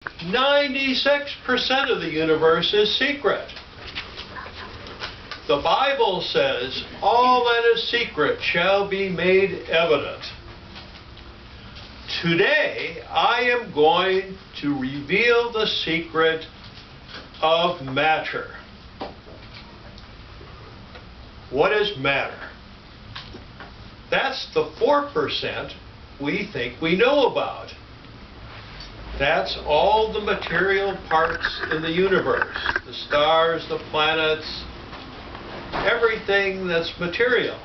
96% of the universe is secret. The Bible says, all that is secret shall be made evident. Today, I am going to reveal the secret of matter. What is matter? That's the 4% we think we know about. That's all the material parts in the universe. The stars, the planets, everything that's material.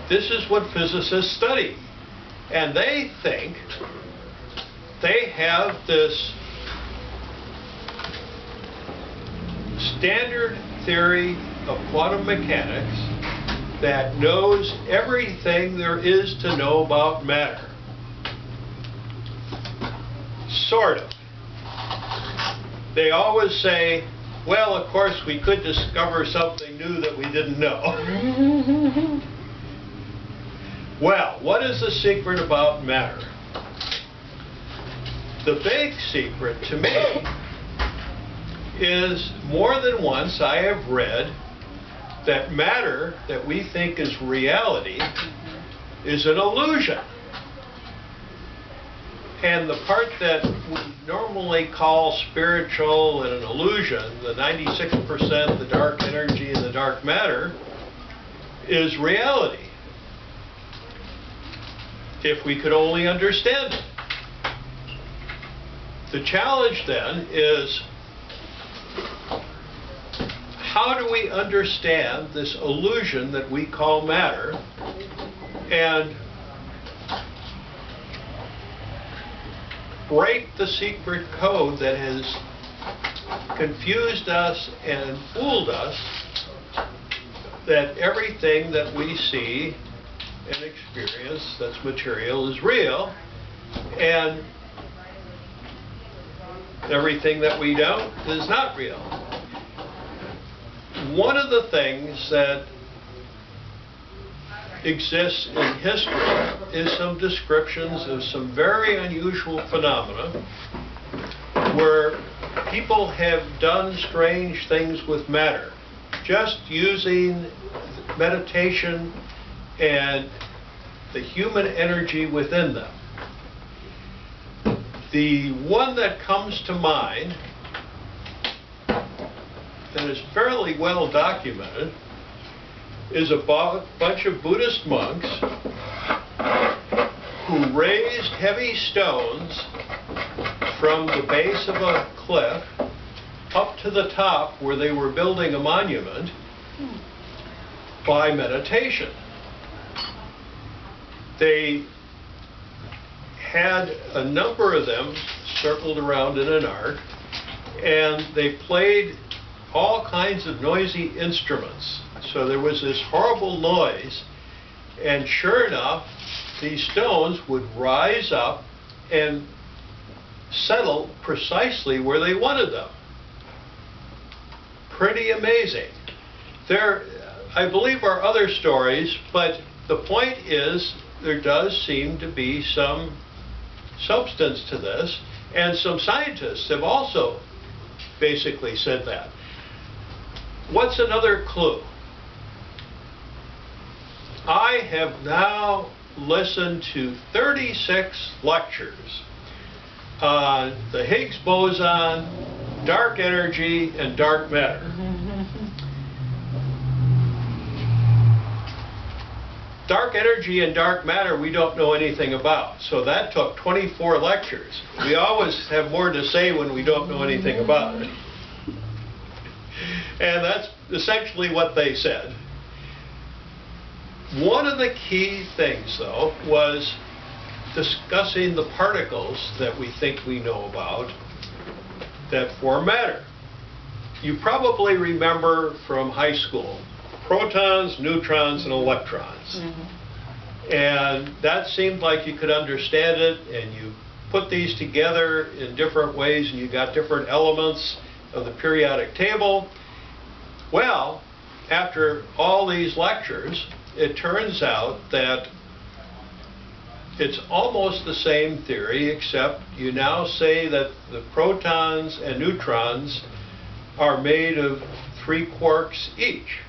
This is what physicists study. And they think they have this standard theory of quantum mechanics that knows everything there is to know about matter. Sort of. They always say, well, of course, we could discover something new that we didn't know. Well, what is the secret about matter? The big secret to me is more than once I have read that matter that we think is reality is an illusion. And the part that we normally call spiritual and an illusion, the 96%, the dark energy and the dark matter, is reality. If we could only understand it. The challenge then is, how do we understand this illusion that we call matter and break the secret code that has confused us and fooled us, that everything that we see and experience that's material is real, and everything that we don't is not real. One of the things that exists in history is some descriptions of some very unusual phenomena where people have done strange things with matter, just using meditation and the human energy within them. The one that comes to mind that is fairly well documented is a bunch of Buddhist monks who raised heavy stones from the base of a cliff up to the top where they were building a monument by meditation. They had a number of them circled around in an arc, and they played all kinds of noisy instruments. So there was this horrible noise, and sure enough, these stones would rise up and settle precisely where they wanted them. Pretty amazing. There, I believe, are other stories, but the point is there does seem to be some substance to this, and some scientists have also basically said that. What's another clue? I have now listened to 36 lectures on the Higgs boson, dark energy, and dark matter. Dark energy and dark matter we don't know anything about, so that took 24 lectures. We always have more to say when we don't know anything about it. And that's essentially what they said. One of the key things, though, was discussing the particles that we think we know about that form matter. You probably remember from high school, protons, neutrons, and electrons. And that seemed like you could understand it, and you put these together in different ways, and you got different elements of the periodic table. Well, after all these lectures, it turns out that It's almost the same theory, except you now say that the protons and neutrons are made of 3 quarks each.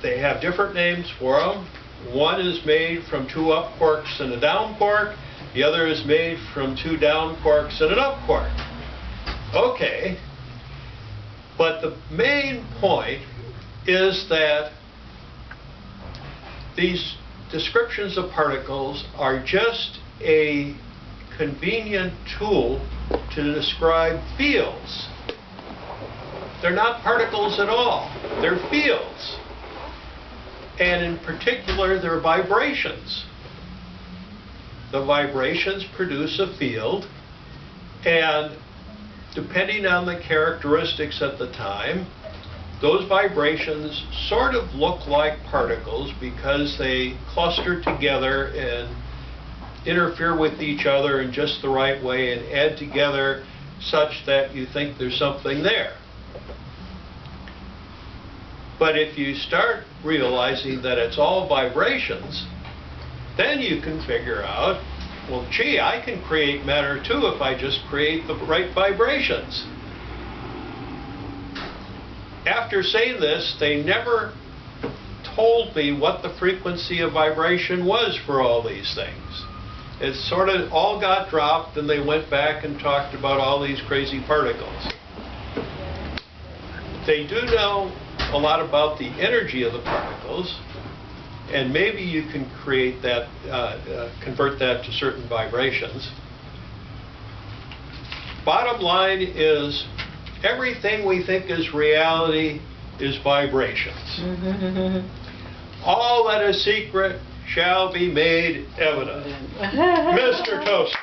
They have different names for them. One is made from 2 up quarks and a down quark. The other is made from 2 down quarks and an up quark. Okay, but the main point is that these descriptions of particles are just a convenient tool to describe fields. They're not particles at all. They're fields. And in particular, they're vibrations. The vibrations produce a field, and depending on the characteristics at the time, those vibrations sort of look like particles because they cluster together and interfere with each other in just the right way and add together such that you think there's something there. But if you start realizing that it's all vibrations, then you can figure out, well, gee, I can create matter too if I just create the right vibrations. After saying this, they never told me what the frequency of vibration was for all these things. It sort of all got dropped, and they went back and talked about all these crazy particles. They do know a lot about the energy of the particles, and maybe you can create that, convert that to certain vibrations. Bottom line is, everything we think is reality is vibrations. All that is secret shall be made evident. Mr. Toast.